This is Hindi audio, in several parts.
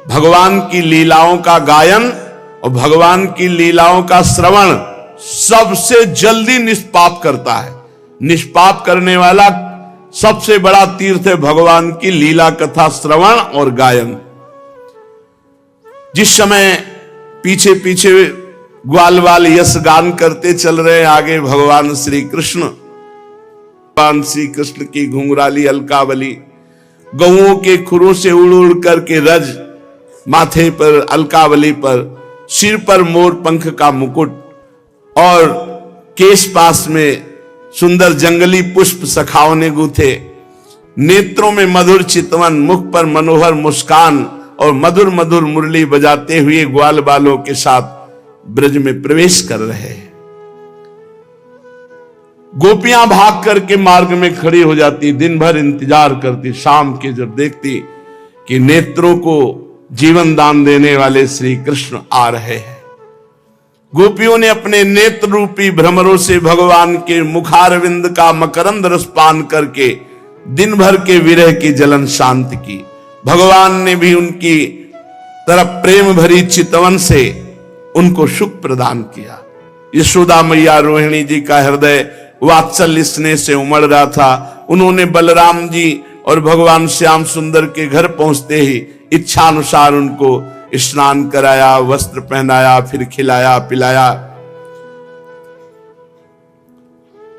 भगवान की लीलाओं का गायन और भगवान की लीलाओं का श्रवण सबसे जल्दी निष्पाप करता है। निष्पाप करने वाला सबसे बड़ा तीर्थ है भगवान की लीला कथा श्रवण और गायन। जिस समय पीछे पीछे ग्वाल वाल यश गान करते चल रहे हैं, आगे भगवान श्री कृष्ण की घुंघराली अलकावली गौओं के खुरों से उड़ उड़ करके रज, माथे पर अलकावली पर, सिर पर मोर पंख का मुकुट और केश पास में सुंदर जंगली पुष्प सखाओं ने गूथे, नेत्रों में मधुर चितवन, मुख पर मनोहर मुस्कान और मधुर मधुर मुरली बजाते हुए ग्वाल बालों के साथ ब्रज में प्रवेश कर रहे हैं। गोपियां भाग करके मार्ग में खड़ी हो जाती, दिन भर इंतजार करती, शाम के जब देखती कि नेत्रों को जीवन दान देने वाले श्री कृष्ण आ रहे हैं। गोपियों ने अपने नेत्र रूपी भ्रमरों से भगवान के मुखारविंद का मकरंद रस पान करके दिन भर के विरह की जलन शांत की। भगवान ने भी उनकी तरफ प्रेम भरी चितवन से उनको सुख प्रदान किया। यशोदा मैया रोहिणी जी का हृदय वात्सल्य स्नेह से उमड़ रहा था। उन्होंने बलराम जी और भगवान श्याम सुंदर के घर पहुंचते ही इच्छानुसार उनको स्नान कराया, वस्त्र पहनाया, फिर खिलाया पिलाया।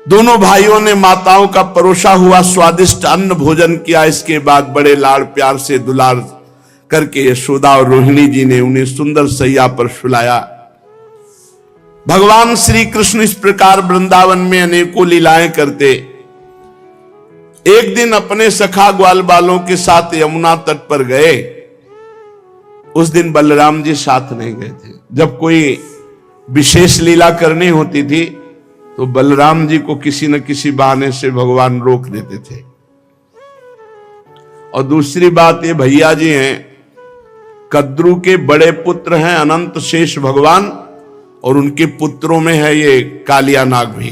दोनों भाइयों ने माताओं का परोसा हुआ स्वादिष्ट अन्न भोजन किया। इसके बाद बड़े लाड़ प्यार से दुलार करके यशोदा और रोहिणी जी ने उन्हें सुंदर सैया पर सुलाया। भगवान श्री कृष्ण इस प्रकार वृंदावन में अनेकों लीलाएं करते। एक दिन अपने सखा ग्वाल बालों के साथ यमुना तट पर गए। उस दिन बलराम जी साथ नहीं गए थे। जब कोई विशेष लीला करनी होती थी तो बलराम जी को किसी न किसी बहाने से भगवान रोक देते थे। और दूसरी बात, ये भैया जी हैं, कद्रू के बड़े पुत्र हैं अनंत शेष भगवान, और उनके पुत्रों में है ये कालिया नाग भी।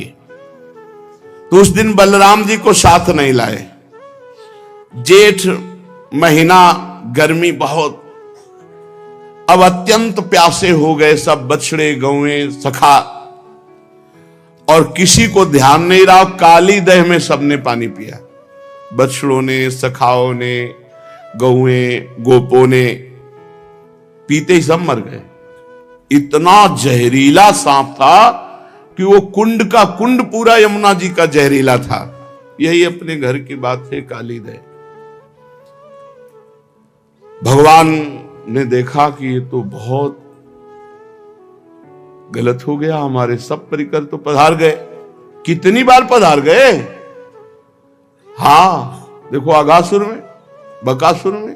तो उस दिन बलराम जी को साथ नहीं लाए। जेठ महीना, गर्मी बहुत, अब अत्यंत प्यासे हो गए सब बछड़े गौएं सखा, और किसी को ध्यान नहीं रहा। काली दह में सबने पानी पिया, बछड़ों ने, सखाओं ने, गौएं गोपों ने, पीते ही सब मर गए। इतना जहरीला सांप था कि वो कुंड का कुंड पूरा यमुना जी का जहरीला था। यही अपने घर की बात है, काली दह। भगवान ने देखा कि ये तो बहुत गलत हो गया, हमारे सब परिकर तो पधार गए। कितनी बार पधार गए। हां, देखो आगासुर में, बकासुर में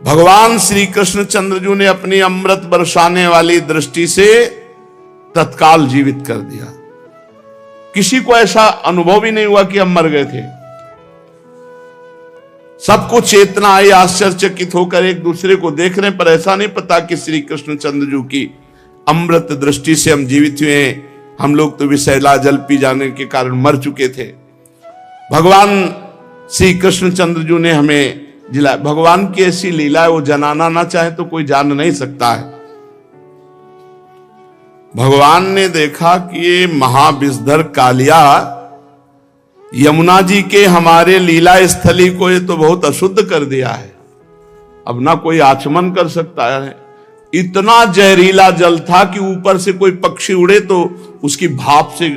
भगवान श्री कृष्ण चंद्रजू ने अपनी अमृत बरसाने वाली दृष्टि से तत्काल जीवित कर दिया। किसी को ऐसा अनुभव ही नहीं हुआ कि हम मर गए थे। सबको चेतना आई, आश्चर्यचकित होकर एक दूसरे को देख रहे, पर ऐसा नहीं पता कि श्री कृष्ण चंद्रजू की अमृत दृष्टि से हम जीवित हुए हैं। हम लोग तो विषैला जल पी जाने के कारण मर चुके थे। भगवान श्री कृष्ण चंद्रजू ने हमें जिला। भगवान की ऐसी लीला है, वो जनाना ना चाहे तो कोई जान नहीं सकता है। भगवान ने देखा कि ये महाविषधर कालिया यमुना जी के हमारे लीला स्थली को ये तो बहुत अशुद्ध कर दिया है। अब ना कोई आचमन कर सकता है। इतना जहरीला जल था कि ऊपर से कोई पक्षी उड़े तो उसकी भाप से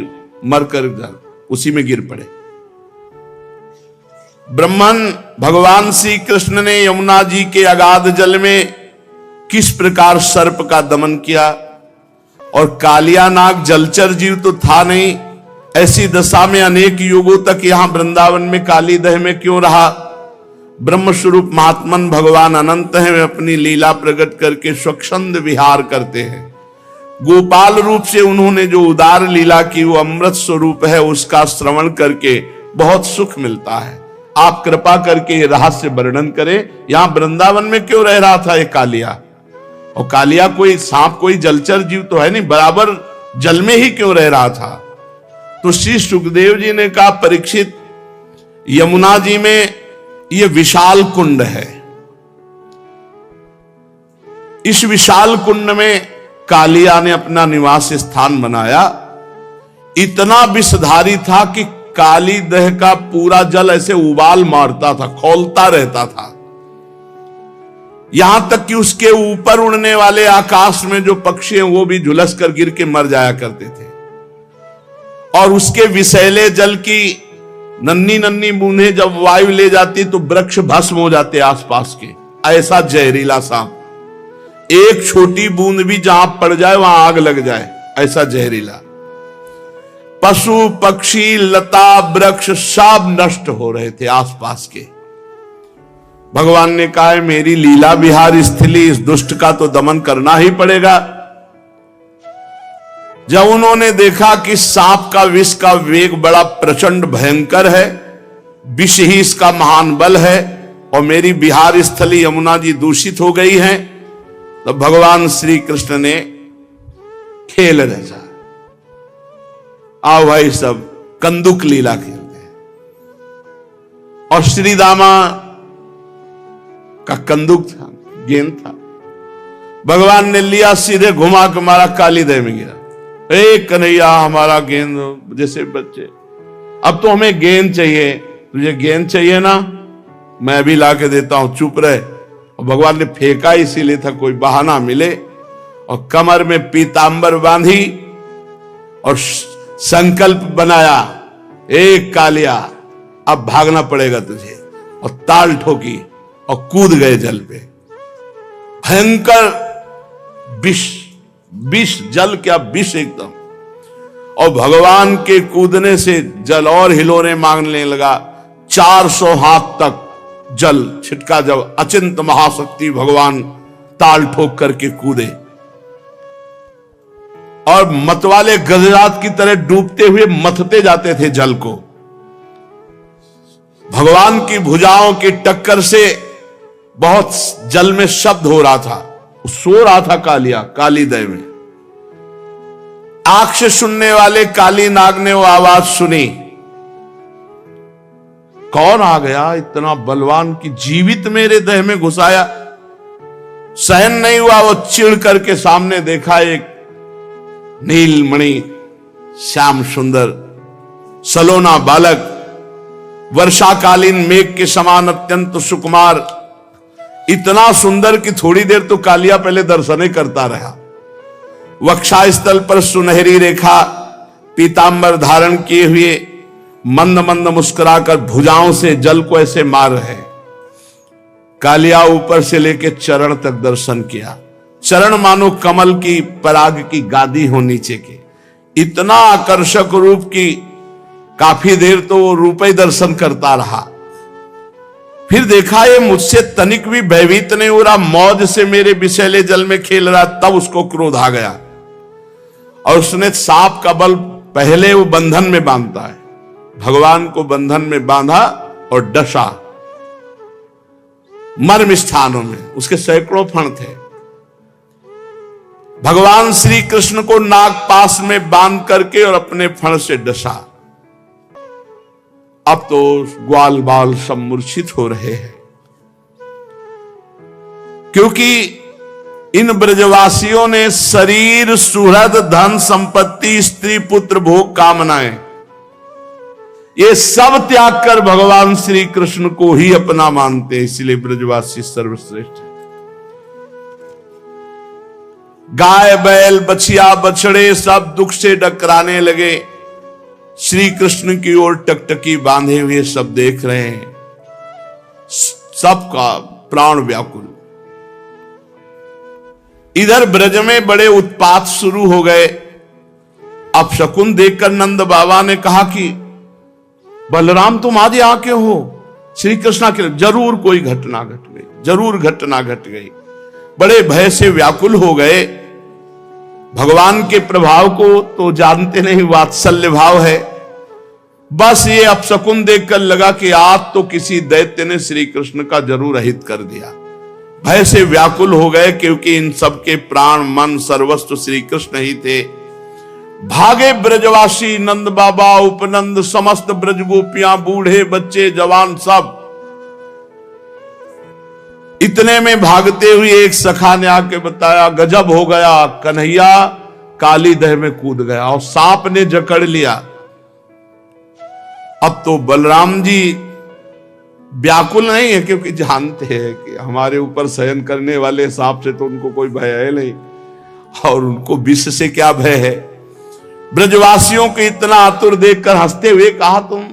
मरकर उसी में गिर पड़े। ब्रह्मन भगवान श्री कृष्ण ने यमुना जी के अगाध जल में किस प्रकार सर्प का दमन किया, और कालिया नाग जलचर जीव तो था नहीं। ऐसी दशा में अनेक युगों तक यहां वृंदावन में काली दह में क्यों रहा। ब्रह्म स्वरूप महात्मन भगवान अनंत हैं, वे अपनी लीला प्रकट करके स्वच्छंद विहार करते हैं। गोपाल रूप से उन्होंने जो उदार लीला की वो अमृत स्वरूप है, उसका श्रवण करके बहुत सुख मिलता है। आप कृपा करके ये रहस्य वर्णन करें, यहां वृंदावन में क्यों रह रहा था ये कालिया। और कालिया कोई सांप, कोई जलचर जीव तो है नहीं, बराबर जल में ही क्यों रह रहा था। तो श्री सुखदेव जी ने कहा, परीक्षित, यमुना जी में ये विशाल कुंड है, इस विशाल कुंड में कालिया ने अपना निवास स्थान बनाया। इतना विषधारी था कि काली दह का पूरा जल ऐसे उबाल मारता था, खौलता रहता था। यहां तक कि उसके ऊपर उड़ने वाले आकाश में जो पक्षी हैं वो भी झुलस कर गिर के मर जाया करते थे। और उसके विषैले जल की नन्ही नन्ही बूंदें जब वायु ले जाती तो वृक्ष भस्म हो जाते आसपास के। ऐसा जहरीला सांप, एक छोटी बूंद भी जहां पड़ जाए वहां आग लग जाए, ऐसा जहरीला। पशु पक्षी लता वृक्ष सब नष्ट हो रहे थे आसपास के। भगवान ने कहा है मेरी लीला विहार स्थली, इस दुष्ट का तो दमन करना ही पड़ेगा। जब उन्होंने देखा कि सांप का विष का वेग बड़ा प्रचंड भयंकर है, विष ही इसका महान बल है और मेरी विहार स्थली यमुना जी दूषित हो गई है, तो भगवान श्री कृष्ण ने खेल रचा। आओ भाई सब कंदुक लीला खेलते हैं। और श्री दामा का कंदुक था, गेंद था। भगवान ने लिया, सीधे घुमा के मारा, काली दह में गिरा। ए कन्हैया हमारा गेंद, जैसे बच्चे, अब तो हमें गेंद चाहिए, तुझे गेंद चाहिए ना, मैं भी ला के देता हूं, चुप रहे। और भगवान ने फेंका इसीलिए था कोई बहाना मिले, और कमर में पीतांबर बांधी और संकल्प बनाया, एक कालिया अब भागना पड़ेगा तुझे, और ताल ठोकी और कूद गए जल पे। भयंकर विष, विष जल क्या विष एकदम। और भगवान के कूदने से जल और हिलोने मांगने लगा। 400 हाथ तक जल छिटका जब अचिंत महाशक्ति भगवान ताल ठोक करके कूदे और मतवाले गजरात की तरह डूबते हुए मथते जाते थे जल को। भगवान की भुजाओं की टक्कर से बहुत जल में शब्द हो रहा था, सो रहा था कालिया काली दह में। आंख से सुनने वाले काली नाग ने वो आवाज सुनी, कौन आ गया इतना बलवान की जीवित मेरे दह में घुसाया। सहन नहीं हुआ, वो चिढ़ करके सामने देखा एक नीलमणि श्याम सुंदर सलोना बालक, वर्षाकालीन मेघ के समान अत्यंत सुकुमार, इतना सुंदर कि थोड़ी देर तो कालिया पहले दर्शने करता रहा। वक्षास्थल पर सुनहरी रेखा, पीतांबर धारण किए हुए, मंद मंद मुस्कुराकर भुजाओं से जल को ऐसे मार रहे। कालिया ऊपर से लेके चरण तक दर्शन किया। चरण मानो कमल की पराग की गादी हो नीचे के, इतना आकर्षक रूप की काफी देर तो वो रूप ही दर्शन करता रहा। फिर देखा ये मुझसे तनिक भी भयभीत नहीं हो रहा, मौज से मेरे विषैले जल में खेल रहा। तब उसको क्रोध आ गया और उसने सांप का बल पहले वो बंधन में बांधता है, भगवान को बंधन में बांधा और डसा मर्म स्थानों में। उसके सैकड़ों फण थे। भगवान श्री कृष्ण को नाग पास में बांध करके और अपने फण से डसा। अब तो ग्वाल बाल सब मूर्छित हो रहे हैं, क्योंकि इन ब्रजवासियों ने शरीर सुहृद धन संपत्ति स्त्री पुत्र भोग कामनाएं ये सब त्याग कर भगवान श्री कृष्ण को ही अपना मानते हैं। इसलिए ब्रजवासी सर्वश्रेष्ठ है। गाय बैल बछिया बछड़े सब दुख से डकराने लगे। श्री कृष्ण की ओर टकटकी बांधे हुए सब देख रहे हैं, सबका प्राण व्याकुल। इधर ब्रज में बड़े उत्पात शुरू हो गए। अब शकुन देखकर नंद बाबा ने कहा कि बलराम तुम आज यहाँ क्यों हो? श्री कृष्ण के जरूर कोई घटना घट गई, जरूर घटना घट गई। बड़े भय से व्याकुल हो गए। भगवान के प्रभाव को तो जानते नहीं, वात्सल्य भाव है। बस ये अपशकुन देखकर लगा कि आज तो किसी दैत्य ने श्री कृष्ण का जरूर अहित कर दिया। भय से व्याकुल हो गए, क्योंकि इन सबके प्राण मन सर्वस्व श्री कृष्ण ही थे। भागे ब्रजवासी, नंद बाबा, उपनंद, समस्त ब्रज गोपियां, बूढ़े बच्चे जवान सब। इतने में भागते हुए एक सखा ने आके बताया, गजब हो गया, कन्हैया काली दह में कूद गया और सांप ने जकड़ लिया। अब तो बलराम जी व्याकुल नहीं है, क्योंकि जानते हैं कि हमारे ऊपर शयन करने वाले सांप से तो उनको कोई भय है नहीं, और उनको विष से क्या भय है। ब्रजवासियों को इतना आतुर देखकर हंसते हुए कहा, तुम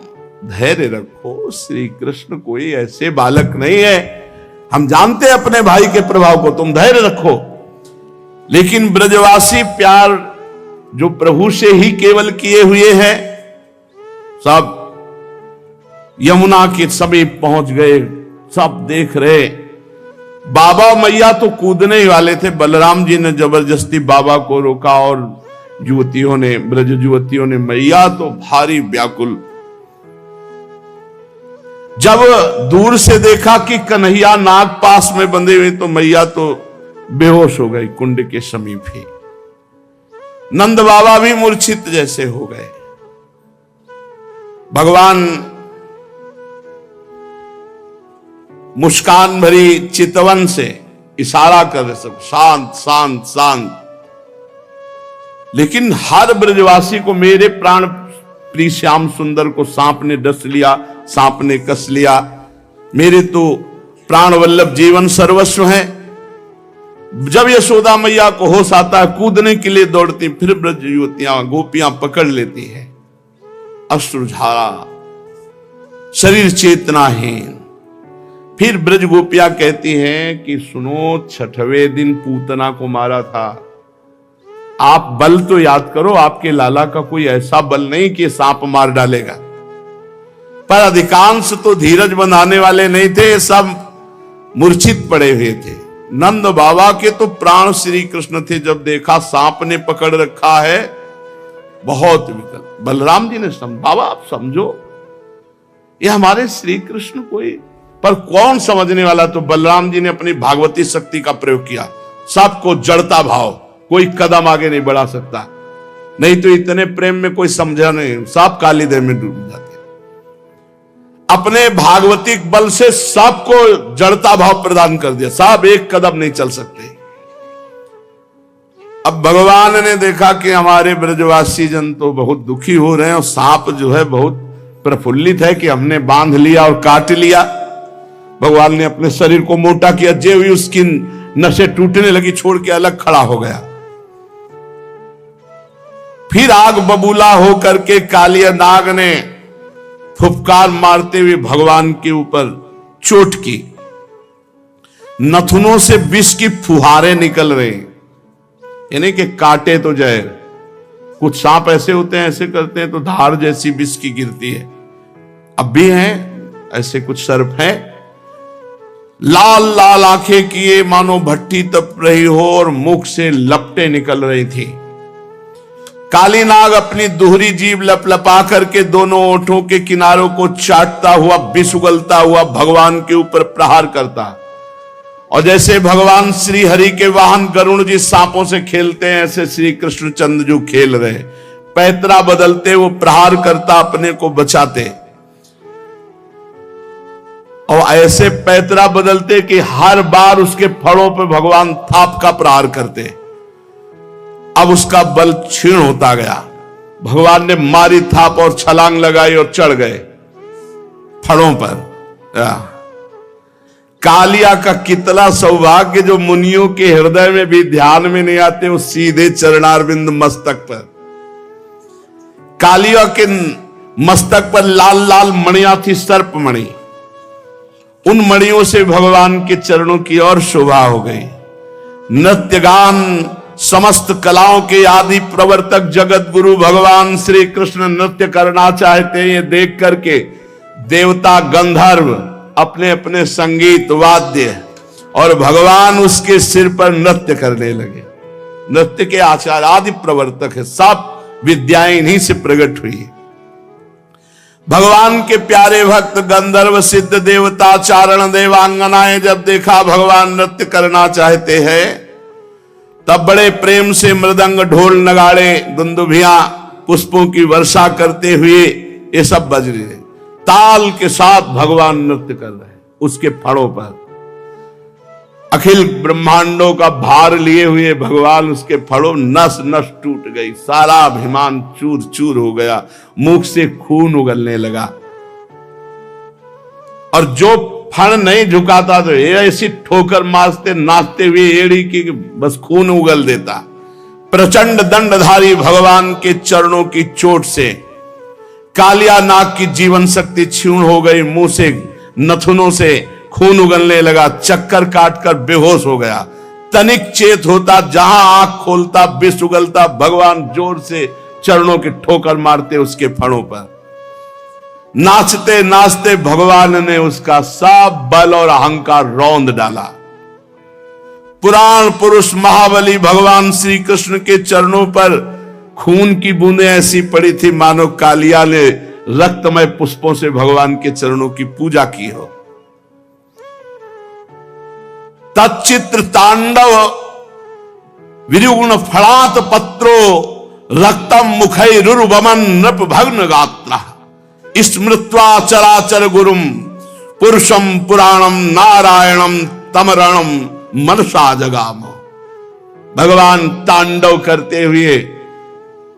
धैर्य रखो, श्री कृष्ण कोई ऐसे बालक नहीं है, हम जानते हैं अपने भाई के प्रभाव को, तुम धैर्य रखो। लेकिन ब्रजवासी प्यार जो प्रभु से ही केवल किए हुए हैं, सब यमुना के समीप पहुंच गए, सब देख रहे। बाबा मैया तो कूदने ही वाले थे, बलराम जी ने जबरदस्ती बाबा को रोका, और युवतियों ने, ब्रज युवतियों ने, मैया तो भारी व्याकुल। जब दूर से देखा कि कन्हैया नाग पास में बंधे हुए, तो मैया तो बेहोश हो गई कुंड के समीप ही। नंद बाबा भी मूर्छित जैसे हो गए। भगवान मुस्कान भरी चितवन से इशारा कर रहे, सब शांत शांत शांत। लेकिन हर ब्रजवासी को, मेरे प्राण प्रिय श्याम सुंदर को सांप ने डस लिया, सांप ने कस लिया, मेरे तो प्राण वल्लभ जीवन सर्वस्व है। जब यशोदा मैया को होश आता है, कूदने के लिए दौड़ती, फिर ब्रज युवतियां गोपियां पकड़ लेती है, अश्रुधारा, शरीर चेतनाहीन। फिर ब्रज गोपियां कहती हैं कि सुनो, छठवें दिन पूतना को मारा था, आप बल तो याद करो, आपके लाला का कोई ऐसा बल नहीं कि सांप मार डालेगा। पर अधिकांश तो धीरज बंधाने वाले नहीं थे, सब मूर्छित पड़े हुए थे। नंद बाबा के तो प्राण श्री कृष्ण थे, जब देखा सांप ने पकड़ रखा है, बहुत विकल। बलराम जी ने बाबा आप समझो, ये हमारे श्री कृष्ण कोई, पर कौन समझने वाला। तो बलराम जी ने अपनी भागवती शक्ति का प्रयोग किया, सबको जड़ता भाव, कोई कदम आगे नहीं बढ़ा सकता, नहीं तो इतने प्रेम में कोई समझा नहीं, सब काली दह में डूब जाते। अपने भागवतिक बल से सबको जड़ता भाव प्रदान कर दिया, सब एक कदम नहीं चल सकते। अब भगवान ने देखा कि हमारे ब्रजवासी जन तो बहुत दुखी हो रहे हैं, और सांप जो है बहुत प्रफुल्लित है कि हमने बांध लिया और काट लिया। भगवान ने अपने शरीर को मोटा किया, जे हुई उसकी नसें टूटने लगी, छोड़ के अलग खड़ा हो गया। फिर आग बबूला होकर के कालिया नाग ने फुफकार मारते हुए भगवान के ऊपर चोट की, नथुनों से विष की फुहारें निकल रहे, यानी कि काटे तो जहर। कुछ सांप ऐसे होते हैं, ऐसे करते हैं तो धार जैसी विष की गिरती है। अब भी हैं ऐसे कुछ सर्प हैं, लाल लाल आंखें किए मानो भट्टी तप रही हो, और मुख से लपटें निकल रही थी। काली नाग अपनी दोहरी जीभ लपलपा करके दोनों ओठों के किनारों को चाटता हुआ, विष उगलता हुआ भगवान के ऊपर प्रहार करता। और जैसे भगवान श्री हरि के वाहन गरुण जी सांपों से खेलते हैं, ऐसे श्री कृष्णचंद्र जो खेल रहे, पैतरा बदलते वो प्रहार करता, अपने को बचाते। और ऐसे पैतरा बदलते कि हर बार उसके फड़ों पर भगवान थाप का प्रहार करते। अब उसका बल क्षीण होता गया। भगवान ने मारी थाप और छलांग लगाई और चढ़ गए फड़ों पर। कालिया का कितना सौभाग्य, जो मुनियों के हृदय में भी ध्यान में नहीं आते, वो सीधे चरणारविंद मस्तक पर। कालिया के मस्तक पर लाल लाल मणियां थी, सर्प मणि। उन मणियों से भगवान के चरणों की और शोभा हो गई। नृत्य गान समस्त कलाओं के आदि प्रवर्तक जगत गुरु भगवान श्री कृष्ण नृत्य करना चाहते हैं, ये देख करके देवता गंधर्व अपने अपने संगीत वाद्य और भगवान उसके सिर पर नृत्य करने लगे। नृत्य के आचार्य आदि प्रवर्तक है, सब विद्याएं इन्हीं से प्रकट हुई। भगवान के प्यारे भक्त गंधर्व सिद्ध देवता चारण देवांगनाएं जब देखा भगवान नृत्य करना चाहते हैं, तब बड़े प्रेम से मृदंग ढोल नगाड़े दुंदुभियां पुष्पों की वर्षा करते हुए ये सब बज रहे, ताल के साथ भगवान नृत्य कर रहे उसके फड़ों पर। अखिल ब्रह्मांडों का भार लिए हुए भगवान उसके फड़ो, नस नस टूट गई, सारा अभिमान चूर चूर हो गया, मुख से खून उगलने लगा। और जो फण नहीं झुकाता तो ऐसी ठोकर मारते नाचते हुए एड़ी की बस खून उगल देता। प्रचंड दंडधारी भगवान के चरणों की चोट से कालिया नाग की जीवन शक्ति क्षीण हो गई, मुंह से नथुनों से खून उगलने लगा, चक्कर काटकर बेहोश हो गया। तनिक चेत होता, जहां आंख खोलता विष उगलता, भगवान जोर से चरणों की ठोकर मारते उसके फणों पर। नाचते नाचते भगवान ने उसका सब बल और अहंकार रौंद डाला। पुराण पुरुष महाबली भगवान श्री कृष्ण के चरणों पर खून की बूंदें ऐसी पड़ी थी मानो कालिया ने रक्तमय पुष्पों से भगवान के चरणों की पूजा की हो। तच्चित्र तांडव विरुगुण फलात पत्रो रक्तम मुखैरुर्वमन नृप भग्न गात्र स्मृत्वा चराचर गुरुम पुरुषम पुराणम नारायणम तमरणम मनसा जगाम। भगवान तांडव करते हुए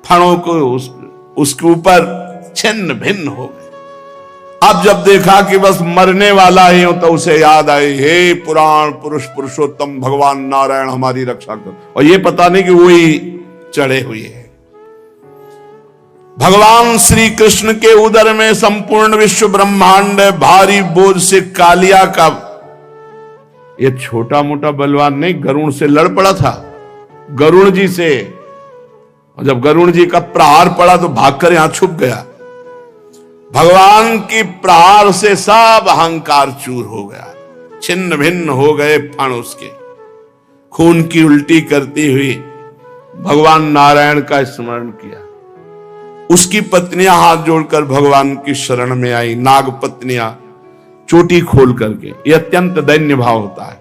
फणों को उसके ऊपर छिन्न भिन्न हो गए। अब जब देखा कि बस मरने वाला ही हो तो उसे याद आई, हे पुराण पुरुष पुरुषोत्तम भगवान नारायण हमारी रक्षा कर। और ये पता नहीं कि वही चढ़े हुए हैं। भगवान श्री कृष्ण के उदर में संपूर्ण विश्व ब्रह्मांड भारी बोझ से कालिया का ये छोटा मोटा बलवान नहीं, गरुण से लड़ पड़ा था, गरुण जी से। और जब गरुण जी का प्रहार पड़ा तो भागकर यहां छुप गया। भगवान की प्रहार से सब अहंकार चूर हो गया, छिन्न भिन्न हो गए फण उसके। खून की उल्टी करती हुई भगवान नारायण का स्मरण किया। उसकी पत्नियां हाथ जोड़कर भगवान की शरण में आई, नाग पत्नियां चोटी खोल करके। यह अत्यंत दैन्य भाव होता है।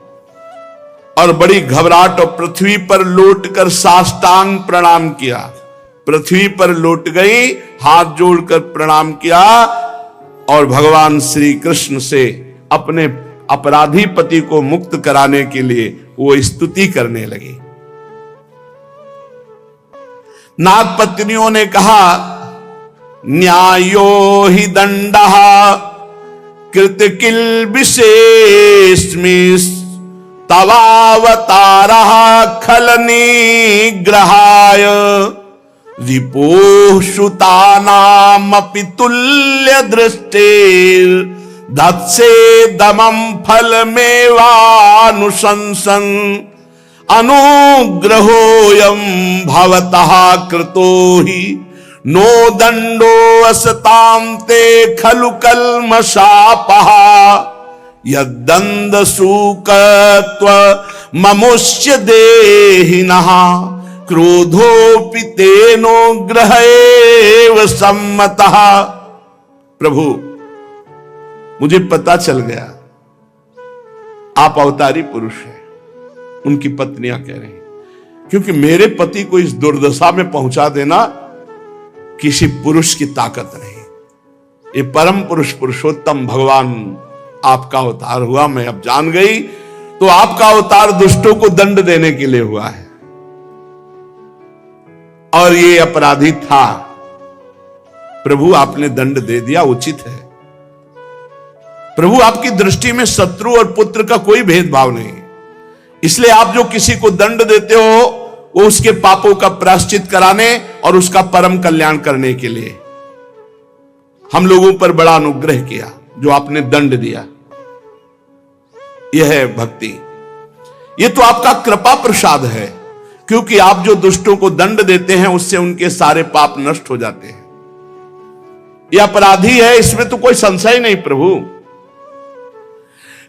और बड़ी घबराहट और पृथ्वी पर लौटकर साष्टांग प्रणाम किया। पृथ्वी पर लौट गई, हाथ जोड़कर प्रणाम किया और भगवान श्री कृष्ण से अपने अपराधी पति को मुक्त कराने के लिए वो स्तुति करने लगी। नाग पत्नियों ने कहा, न्यायो हि दंडः कृत किल विशेषमिस् तवावतारः खल निग्रहाय रिपोः श्रुतानामपि तुल्य दृष्टिर् दत्से दमं फलमेवानुशंसन अनुग्रहोऽयं भवतः कृतो हि नो दंडो असतां ते खलु कल्मषापः यद्दंड सूकत्व ममुष्य देहिनः क्रोधोपि तेनो ग्रहेव सम्मतः। प्रभु, मुझे पता चल गया आप अवतारी पुरुष हैं। उनकी पत्नियां कह रही, क्योंकि मेरे पति को इस दुर्दशा में पहुंचा देना किसी पुरुष की ताकत नहीं। ये परम पुरुष पुरुषोत्तम भगवान आपका अवतार हुआ। मैं अब जान गई, तो आपका अवतार दुष्टों को दंड देने के लिए हुआ है। और ये अपराधी था, प्रभु आपने दंड दे दिया, उचित है। प्रभु आपकी दृष्टि में शत्रु और पुत्र का कोई भेदभाव नहीं, इसलिए आप जो किसी को दंड देते हो वो उसके पापों का प्रायश्चित कराने और उसका परम कल्याण करने के लिए। हम लोगों पर बड़ा अनुग्रह किया जो आपने दंड दिया। यह है भक्ति। यह तो आपका कृपा प्रसाद है, क्योंकि आप जो दुष्टों को दंड देते हैं उससे उनके सारे पाप नष्ट हो जाते हैं। यह अपराधी है, इसमें तो कोई संशय नहीं प्रभु,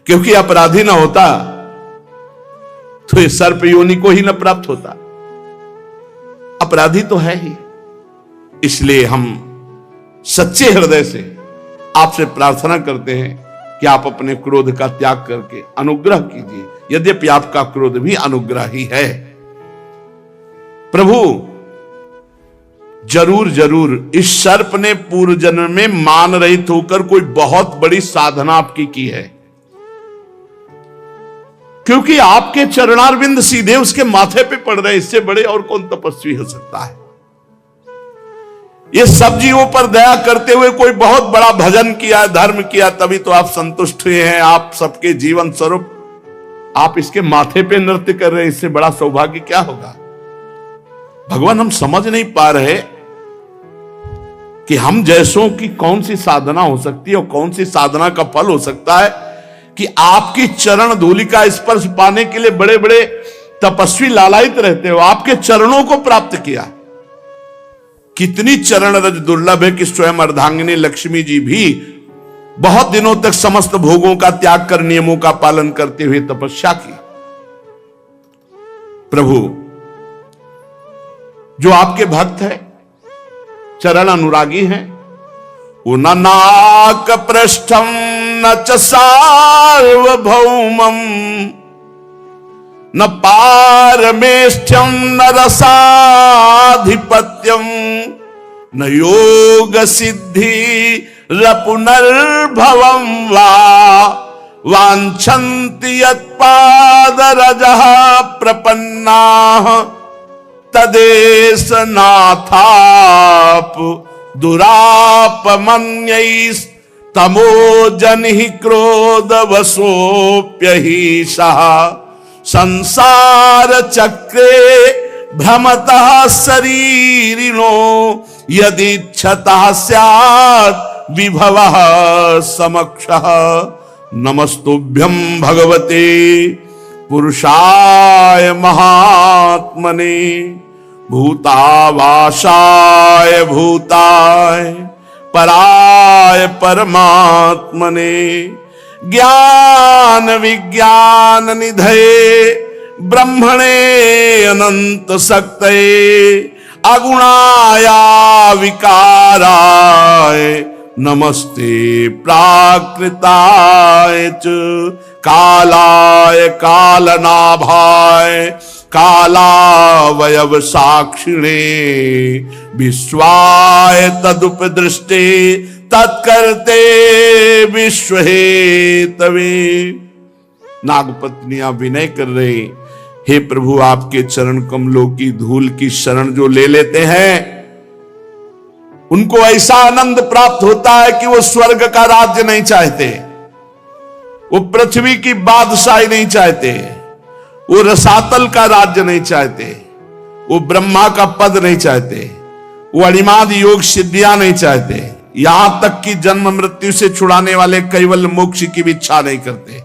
क्योंकि अपराधी ना होता तो ये सर्प योनि को ही न प्राप्त होता। अपराधी तो है ही, इसलिए हम सच्चे हृदय से आपसे प्रार्थना करते हैं कि आप अपने क्रोध का त्याग करके अनुग्रह कीजिए। यद्यपि आपका क्रोध भी अनुग्रह ही है। प्रभु, जरूर जरूर इस सर्प ने पूर्व जन्म में मान रहित होकर कोई बहुत बड़ी साधना आपकी की है। क्योंकि आपके चरणारविंद सीधे उसके माथे पे पड़ रहे, इससे बड़े और कौन तपस्वी हो सकता है। ये सब जीवों पर दया करते हुए कोई बहुत बड़ा भजन किया, धर्म किया, तभी तो आप संतुष्ट हुए हैं। आप सबके जीवन स्वरूप आप इसके माथे पे नृत्य कर रहे हैं, इससे बड़ा सौभाग्य क्या होगा। भगवान, हम समझ नहीं पा रहे कि हम जैसों की कौन सी साधना हो सकती है और कौन सी साधना का फल हो सकता है कि आपकी चरण धूलि का स्पर्श पाने के लिए बड़े बड़े तपस्वी लालायित रहते हो। आपके चरणों को प्राप्त किया। कितनी चरण रज दुर्लभ है कि स्वयं अर्धांगिनी लक्ष्मी जी भी बहुत दिनों तक समस्त भोगों का त्याग कर नियमों का पालन करते हुए तपस्या की। प्रभु, जो आपके भक्त है, चरण अनुरागी हैं, वो न नाक पृष्ठम न च सार्वभौमम न पारमेष्ठ्यम न रसाधिपत्यम न योग सिद्धि पुनर्भवम वा वांछन्ति यत्पादरजः प्रपन्नाः तदेश नाथाप दुरापमन्यैस् तमोजनिः क्रोधवशोऽप्यहीशः संसार चक्रे भ्रमतः शरीरिणो यदिच्छतः स्यात् विभवः समक्षः। नमस्तुभ्यं भगवते पुरुषाय महात्मने भूतावासाय भूताय पराय परमात्मने ज्ञान विज्ञान निधये ब्रह्मणे अनंत शक्तये अगुणाया विकाराय नमस्ते प्राकृताय च कालाय कालनाभाय कालावयव साक्षिणे विश्वाय तदुपदृष्टे तत्कर्ते विश्वहेतवे। नागपत्नियां विनय कर रहे, हे प्रभु, आपके चरण कमलों की धूल की शरण जो ले लेते हैं उनको ऐसा आनंद प्राप्त होता है कि वो स्वर्ग का राज्य नहीं चाहते, वो पृथ्वी की बादशाही नहीं चाहते, वो रसातल का राज्य नहीं चाहते, वो ब्रह्मा का पद नहीं चाहते, वो अणिमाद योग सिद्धियां नहीं चाहते, यहां तक कि जन्म मृत्यु से छुड़ाने वाले कैवल्य मोक्ष की भी इच्छा नहीं करते।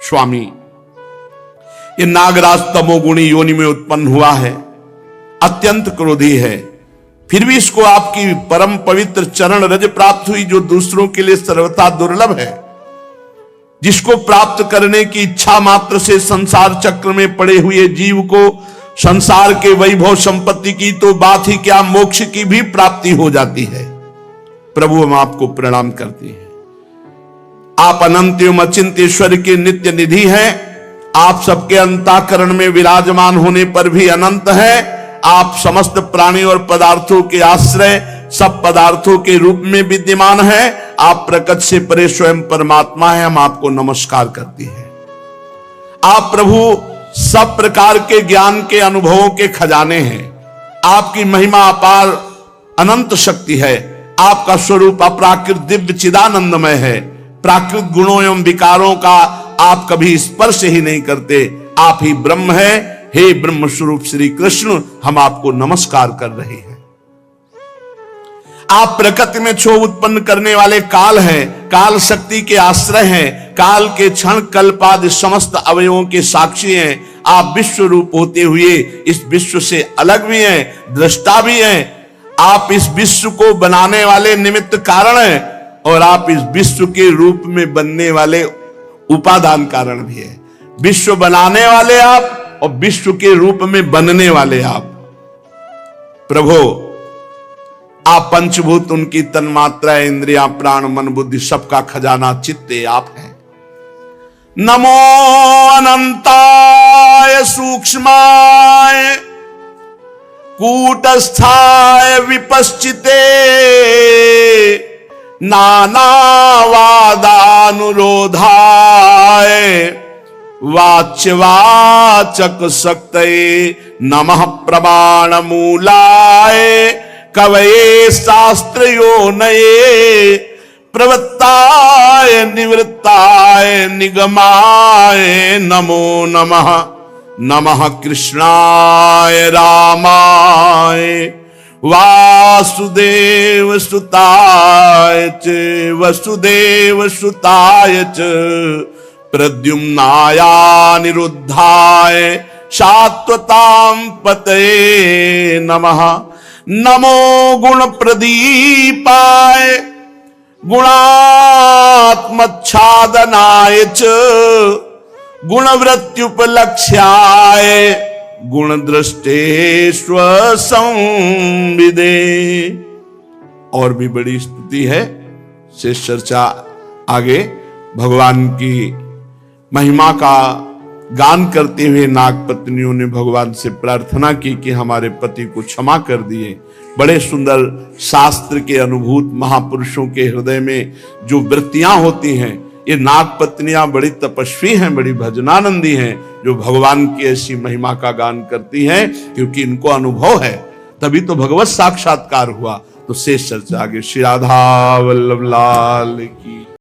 स्वामी, ये नागराज तमोगुणी योनि में उत्पन्न हुआ है, अत्यंत क्रोधी है, फिर भी इसको आपकी परम पवित्र चरण रज प्राप्त हुई, जो दूसरों के लिए सर्वथा दुर्लभ है, जिसको प्राप्त करने की इच्छा मात्र से संसार चक्र में पड़े हुए जीव को संसार के वैभव संपत्ति की तो बात ही क्या, मोक्ष की भी प्राप्ति हो जाती है। प्रभु, हम आपको प्रणाम करते हैं। आप अनंत एवं अचिंत्य ईश्वर के नित्य निधि हैं। आप सबके अंतःकरण में विराजमान होने पर भी अनंत हैं। आप समस्त प्राणी और पदार्थों के आश्रय, सब पदार्थों के रूप में विद्यमान हैं। आप प्रकट से परे स्वयं परमात्मा हैं। हम आपको नमस्कार करते हैं। आप प्रभु सब प्रकार के ज्ञान के अनुभवों के खजाने हैं। आपकी महिमा अपार अनंत शक्ति है। आपका स्वरूप अपराकृत दिव्य चिदानंदमय है। प्राकृत गुणों एवं विकारों का आप कभी स्पर्श ही नहीं करते। आप ही ब्रह्म हैं। हे ब्रह्म स्वरूप श्री कृष्ण, हम आपको नमस्कार कर रहे हैं। आप प्रकृति में क्षोभ उत्पन्न करने वाले काल हैं, काल शक्ति के आश्रय हैं, काल के क्षण कल्पादि समस्त अवयवों के साक्षी हैं। आप विश्व रूप होते हुए इस विश्व से अलग भी हैं, दृष्टा भी हैं। आप इस विश्व को बनाने वाले निमित्त कारण हैं और आप इस विश्व के रूप में बनने वाले उपादान कारण भी हैं। विश्व बनाने वाले आप और विश्व के रूप में बनने वाले आप। प्रभु, आप पंचभूत, उनकी तन्मात्रा, इंद्रियां, प्राण, मन, बुद्धि, सबका खजाना चित्ते आप हैं। नमो अनंताय सूक्ष्माय कूटस्थाय विपश्चिते नानावादानुरोधाय वाच्यवाचक शक्तये नमः प्रमाण मूलाय कवये शास्त्र योनये प्रवृत्ताय निवृत्ताय निगमाय नमो नमः। नमः कृष्णाय रामाय वासुदेव सुताय च वसुदेव सुताय च प्रद्युम्नाया निरुद्धाय शाश्वतां पतये नमः। नमो गुण प्रदीपाय गुणात्मच्छादनाय च गुणवृत्त्युपलक्ष्याय गुणदृष्टेष्व संविदे। और भी बड़ी स्तुति है, शेष चर्चा आगे। भगवान की महिमा का गान करते हुए नाग पत्नियों ने भगवान से प्रार्थना की कि हमारे पति को क्षमा कर दिए। बड़े सुंदर शास्त्र के अनुभूत महापुरुषों के हृदय में जो वृत्तियां होती हैं, ये नाग पत्नियां बड़ी तपस्वी हैं, बड़ी भजनानंदी हैं, जो भगवान की ऐसी महिमा का गान करती हैं, क्योंकि इनको अनुभव है, तभी तो भगवत साक्षात्कार हुआ। तो शेष चर्चा आगे। श्री राधा वल्लभ लाल की।